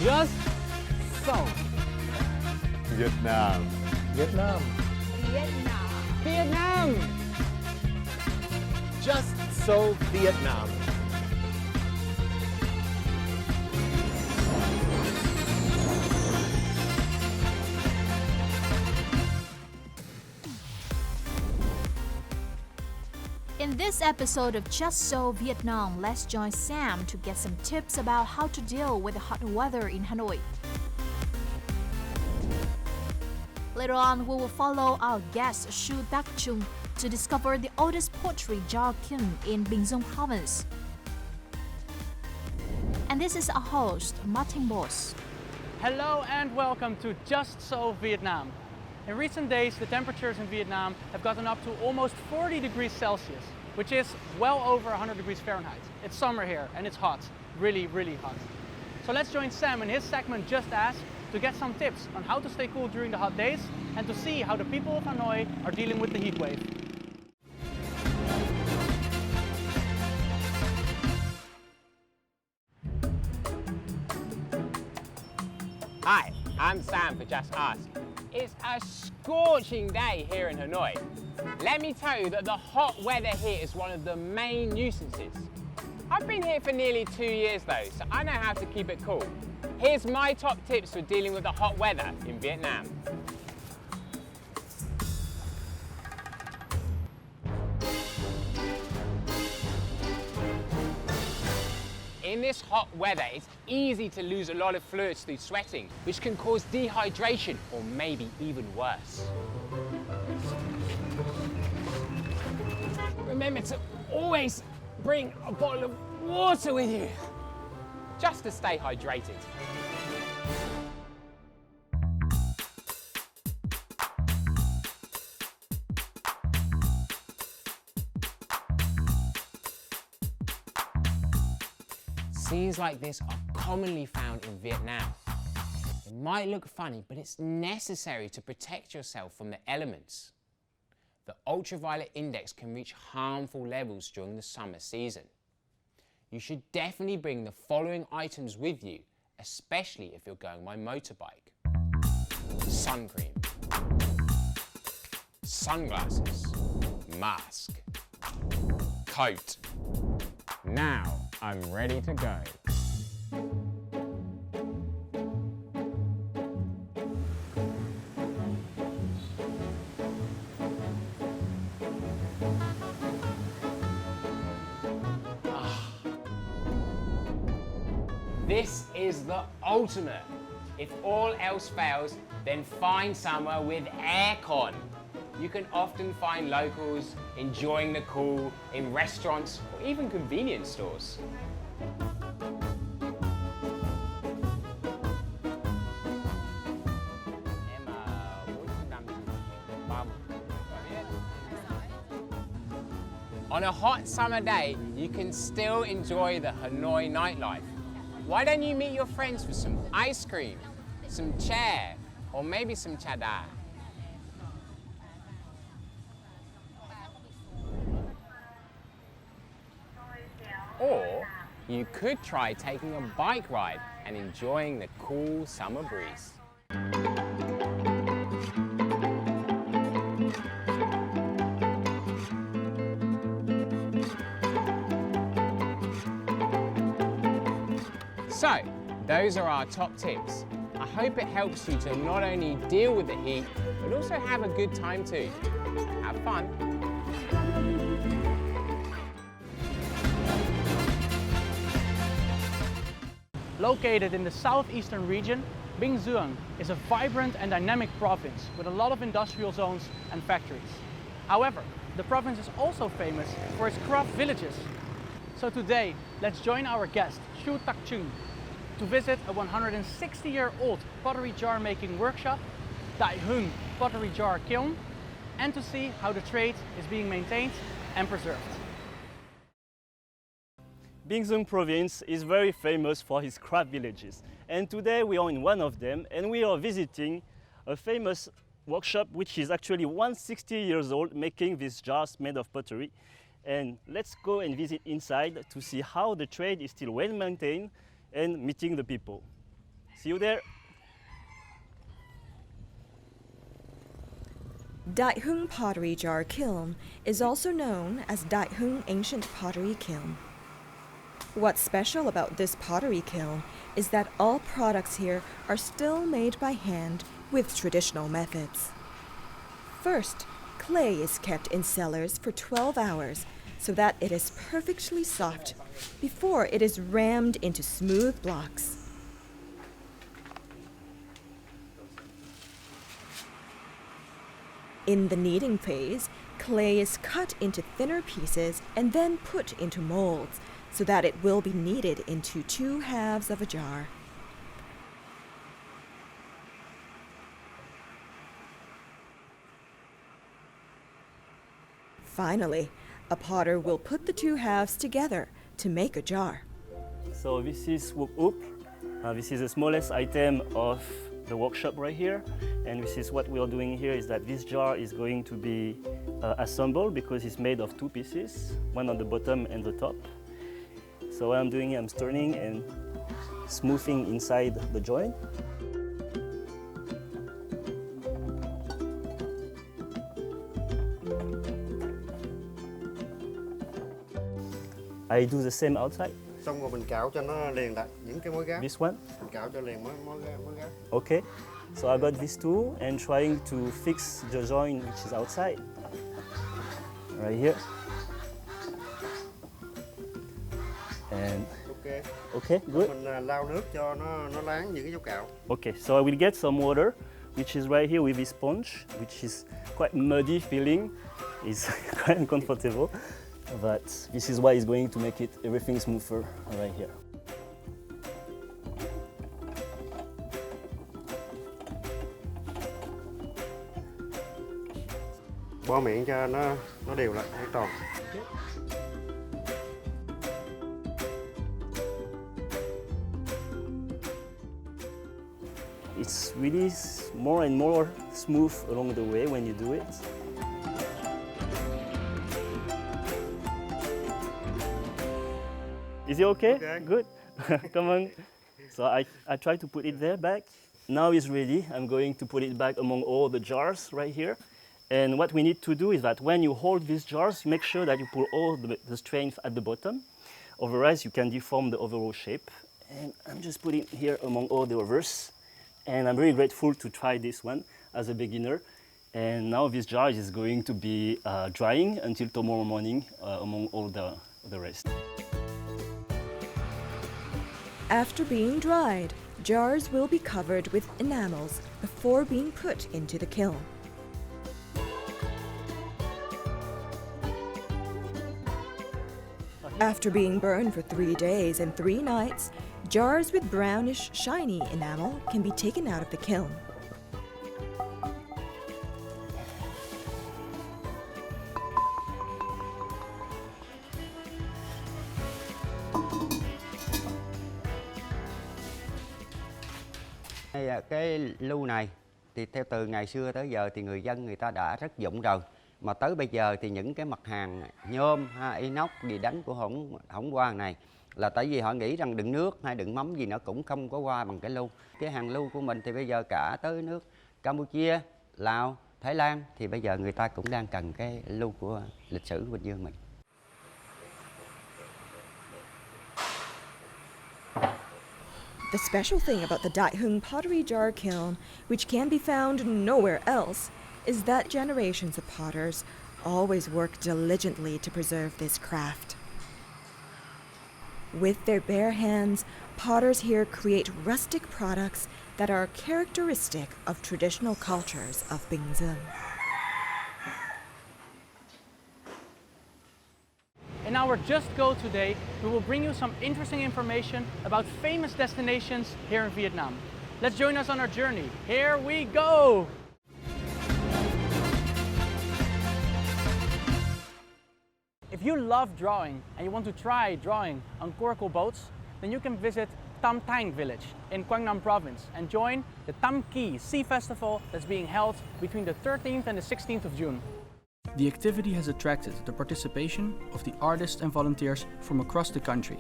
Just so. Vietnam. Vietnam. Vietnam. Vietnam. Just so Vietnam. In this episode of Just So Vietnam, let's join Sam to get some tips about how to deal with the hot weather in Hanoi. Later on, we will follow our guest Shu Tak Chung to discover the oldest pottery jar kiln in Bình Dương province. And this is our host, Martin Boss. Hello and welcome to Just So Vietnam. In recent days, the temperatures in Vietnam have gotten up to almost 40 degrees Celsius, which is well over 100 degrees Fahrenheit. It's summer here and it's hot, really, really hot. So let's join Sam in his segment Just Ask to get some tips on how to stay cool during the hot days and to see how the people of Hanoi are dealing with the heat wave. Hi, I'm Sam for Just Ask. It's a scorching day here in Hanoi. Let me tell you that the hot weather here is one of the main nuisances. I've been here for nearly 2 years though, so I know how to keep it cool. Here's my top tips for dealing with the hot weather in Vietnam. In this hot weather, it's easy to lose a lot of fluids through sweating, which can cause dehydration or maybe even worse. Remember to always bring a bottle of water with you, just to stay hydrated. Scenes like this are commonly found in Vietnam. It might look funny, but it's necessary to protect yourself from the elements. The ultraviolet index can reach harmful levels during the summer season. You should definitely bring the following items with you, especially if you're going by motorbike. Sun cream, sunglasses, mask, coat. Now I'm ready to go. This is the ultimate. If all else fails, then find somewhere with aircon. You can often find locals enjoying the cool in restaurants or even convenience stores. On a hot summer day, you can still enjoy the Hanoi nightlife. Why don't you meet your friends for some ice cream, some chè, or maybe some chada? Or you could try taking a bike ride and enjoying the cool summer breeze. So, those are our top tips. I hope it helps you to not only deal with the heat, but also have a good time too. Have fun. Located in the southeastern region, Bình Dương is a vibrant and dynamic province with a lot of industrial zones and factories. However, the province is also famous for its craft villages. So today, let's join our guest, Shu Tak Chung, to visit a 160-year-old pottery jar making workshop, Dai Hung pottery jar kiln, and to see how the trade is being maintained and preserved. Bình Dương province is very famous for its craft villages, and today we are in one of them and we are visiting a famous workshop which is actually 160 years old, making these jars made of pottery. And let's go and visit inside to see how the trade is still well maintained and meeting the people. See you there. Dai Hung Pottery Jar Kiln is also known as Dai Hung Ancient Pottery Kiln. What's special about this pottery kiln is that all products here are still made by hand with traditional methods. First, clay is kept in cellars for 12 hours so that it is perfectly soft before it is rammed into smooth blocks. In the kneading phase, clay is cut into thinner pieces and then put into molds so that it will be kneaded into 2 halves of a jar. Finally, a potter will put the 2 halves together to make a jar. So this is whoop hoop. This is the smallest item of the workshop right here. And this is what we are doing here is that this jar is going to be assembled because it's made of 2 pieces, one on the bottom and the top. So what I'm doing, I'm turning and smoothing inside the joint. I do the same outside. Xong rồi mình cạo cho nó liền lại những cái mối gáp. This one. Mình cạo cho liền mối gáp. Okay. So I got these two and trying to fix the joint which is outside. Right here. And okay, good. Mình lau nước cho nó láng những cái dấu cạo. Okay, so I will get some water, which is right here with this sponge, which is quite muddy feeling. It's quite uncomfortable, but this is why it's going to make it everything smoother right here. Bo miệng cho nó đều lại, nó tròn. It's really more and more smooth along the way when you do it. Is it okay? Okay. Good. Come on. So I try to put it there back. Now it's ready. I'm going to put it back among all the jars right here. And what we need to do is that when you hold these jars, make sure that you pull all the strength at the bottom. Otherwise, you can deform the overall shape. And I'm just putting it here among all the others. And I'm very grateful to try this one as a beginner. And now this jar is going to be drying until tomorrow morning among all the rest. After being dried, jars will be covered with enamels before being put into the kiln. After being burned for 3 days and 3 nights, jars with brownish, shiny enamel can be taken out of the kiln. Cái lu này thì theo từ ngày xưa tới giờ thì người dân người ta đã rất dụng rồi, mà tới bây giờ thì những cái mặt hàng nhôm, inox gì đánh của hỏng qua này là tại vì họ nghĩ rằng đựng nước hay đựng mắm gì nó cũng không có qua bằng cái lu. Cái hàng lu của mình thì bây giờ cả tới nước Campuchia, Lào, Thái Lan thì bây giờ người ta cũng đang cần cái lu của lịch sử Bình Dương mình. The special thing about the Dai Hung pottery jar kiln, which can be found nowhere else, is that generations of potters always work diligently to preserve this craft. With their bare hands, potters here create rustic products that are characteristic of traditional cultures of Bingzheng. In our Just Go today, we will bring you some interesting information about famous destinations here in Vietnam. Let's join us on our journey. Here we go! If you love drawing and you want to try drawing on coracle boats, then you can visit Tam Tang village in Quang Nam province and join the Tam Ki Sea Festival that's being held between the 13th and the 16th of June. The activity has attracted the participation of the artists and volunteers from across the country.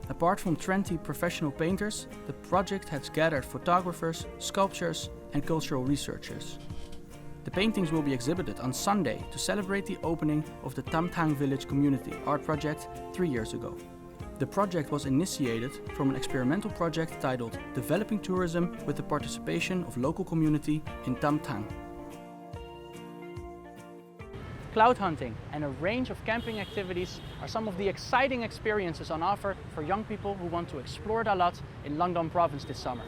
Apart from 20 professional painters, the project has gathered photographers, sculptors and cultural researchers. The paintings will be exhibited on Sunday to celebrate the opening of the Tam Thang Village Community Art Project 3 years ago. The project was initiated from an experimental project titled Developing Tourism with the participation of local community in Tam Thang. Cloud hunting and a range of camping activities are some of the exciting experiences on offer for young people who want to explore Dalat in Langdon province this summer.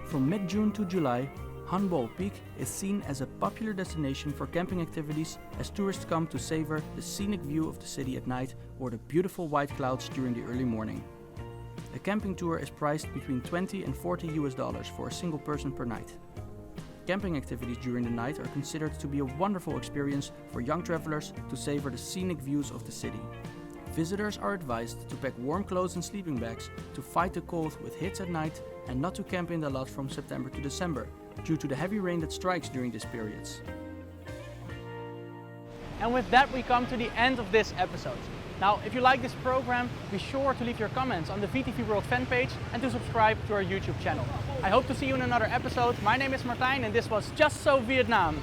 From mid-June to July, Hanbol Peak is seen as a popular destination for camping activities as tourists come to savor the scenic view of the city at night or the beautiful white clouds during the early morning. A camping tour is priced between $20 and $40 for a single person per night. Camping activities during the night are considered to be a wonderful experience for young travelers to savor the scenic views of the city. Visitors are advised to pack warm clothes and sleeping bags to fight the cold with hits at night and not to camp in Dalat from September to December due to the heavy rain that strikes during these periods. And with that we come to the end of this episode. Now, if you like this program, be sure to leave your comments on the VTV World fan page and to subscribe to our YouTube channel. I hope to see you in another episode. My name is Martijn and this was Just So Vietnam.